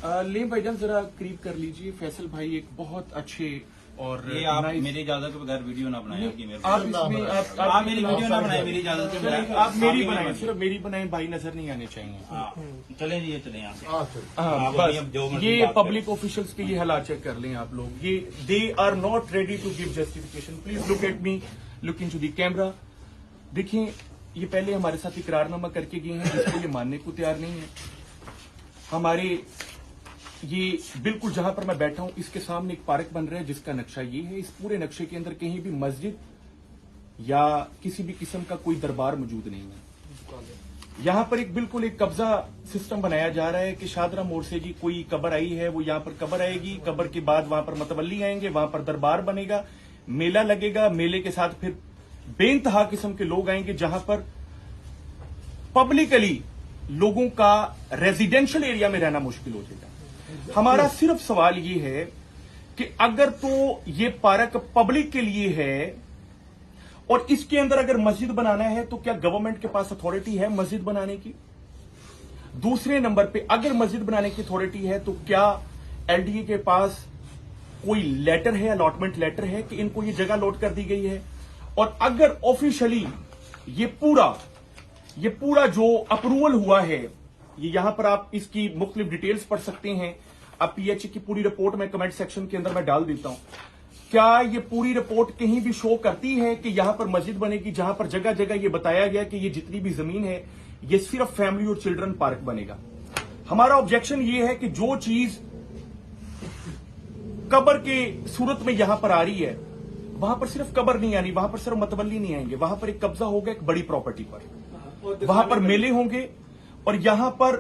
ले भाईजान जरा करीब कर लीजिए। फैसल भाई एक बहुत अच्छे और ये आप मेरी इजाजत के बगैर वीडियो ना बनाए आपकी मेरे आप इसमें आप मेरी वीडियो ना बनाए मेरी इजाजत के बगैर आप मेरी बनाए, सिर्फ मेरी बनाए, भाई नजर नहीं आने चाहिए। चले जी चले यहाँ से हाँ बस ये पब्लिक ऑफिशियल्स के ये हालात चेक कर लें आप लोग। ये they are not ready to give justification. Please look at me, look into the camera. देखिए ये पहले हमारे साथ इकरारनामा करके गए हैं जिसको ये मानने को तैयार नहीं है। हमारे ये बिल्कुल जहां पर मैं बैठा हूं इसके सामने एक पार्क बन रहा है जिसका नक्शा ये है। इस पूरे नक्शे के अंदर कहीं भी मस्जिद या किसी भी किस्म का कोई दरबार मौजूद नहीं है। यहां पर एक बिल्कुल एक कब्जा सिस्टम बनाया जा रहा है कि शादरा मोड़ से जी कोई कब्र आई है, वो यहां पर कब्र आएगी, कब्र के बाद वहां पर मतवल्ली आएंगे, वहां पर दरबार बनेगा, मेला लगेगा, मेले के साथ फिर बेइंतहा किस्म के लोग आएंगे जहां पर पब्लिकली लोगों का रेजिडेंशियल एरिया में रहना मुश्किल हो जाएगा। हमारा सिर्फ सवाल ये है कि अगर तो ये पार्क पब्लिक के लिए है और इसके अंदर अगर मस्जिद बनाना है तो क्या गवर्नमेंट के पास अथॉरिटी है मस्जिद बनाने की? दूसरे नंबर पे अगर मस्जिद बनाने की अथॉरिटी है तो क्या एलडीए के पास कोई लेटर है, अलॉटमेंट लेटर है कि इनको ये जगह अलॉट कर दी गई है? और अगर ऑफिशियली ये पूरा जो अप्रूवल हुआ है, ये यहां पर आप इसकी मुख्तलिफ डिटेल्स पढ़ सकते हैं। अब पीएचई की पूरी रिपोर्ट में कमेंट सेक्शन के अंदर मैं डाल देता हूं। क्या ये पूरी रिपोर्ट कहीं भी शो करती है कि यहां पर मस्जिद बनेगी जहां पर जगह जगह ये बताया गया कि ये जितनी भी जमीन है ये सिर्फ फैमिली और चिल्ड्रन पार्क बनेगा? हमारा ऑब्जेक्शन ये है कि जो चीज कब्र के सूरत में यहां पर आ रही है वहां पर सिर्फ कब्र नहीं आनी, वहां पर सिर्फ मतवल्ली नहीं आएंगे, वहां पर एक कब्जा होगा एक बड़ी प्रॉपर्टी पर, वहां पर मेले होंगे और यहां पर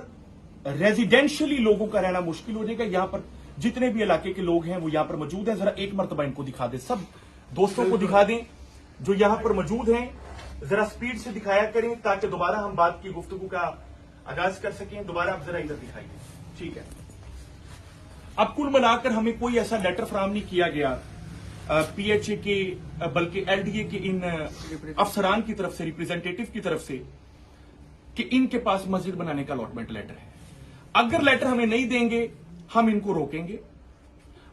रेजिडेंशियली लोगों का रहना मुश्किल हो जाएगा। यहां पर जितने भी इलाके के लोग हैं वो यहां पर मौजूद हैं। जरा एक मर्तबा इनको दिखा दें, सब दोस्तों को दिखा दें जो यहां पर मौजूद हैं, जरा स्पीड से दिखाया करें ताकि दोबारा हम बात की गुफ्तगू का आगाज कर सकें। दोबारा आप जरा इधर दिखाइए, ठीक है। अब कुल मिलाकर हमें कोई ऐसा लेटर फराहम नहीं किया गया पीएचए के बल्कि एलडीए के इन अफसरान की तरफ से, रिप्रेजेंटेटिव की तरफ से कि इनके पास मस्जिद बनाने का अलॉटमेंट लेटर है। अगर लेटर हमें नहीं देंगे हम इनको रोकेंगे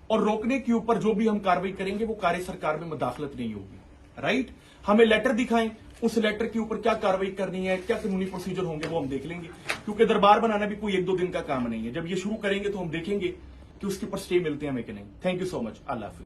और रोकने के ऊपर जो भी हम कार्रवाई करेंगे वो कार्य सरकार में मुदाखलत नहीं होगी। राइट, हमें लेटर दिखाएं, उस लेटर के ऊपर क्या कार्रवाई करनी है, क्या कानूनी प्रोसीजर होंगे वो हम देख लेंगे, क्योंकि दरबार बनाना भी कोई 1-2 दिन का काम नहीं है। जब ये शुरू करेंगे तो हम देखेंगे कि उसके ऊपर स्टे मिलते हैं हमें कि नहीं। Thank you so much. Allah Hafiz.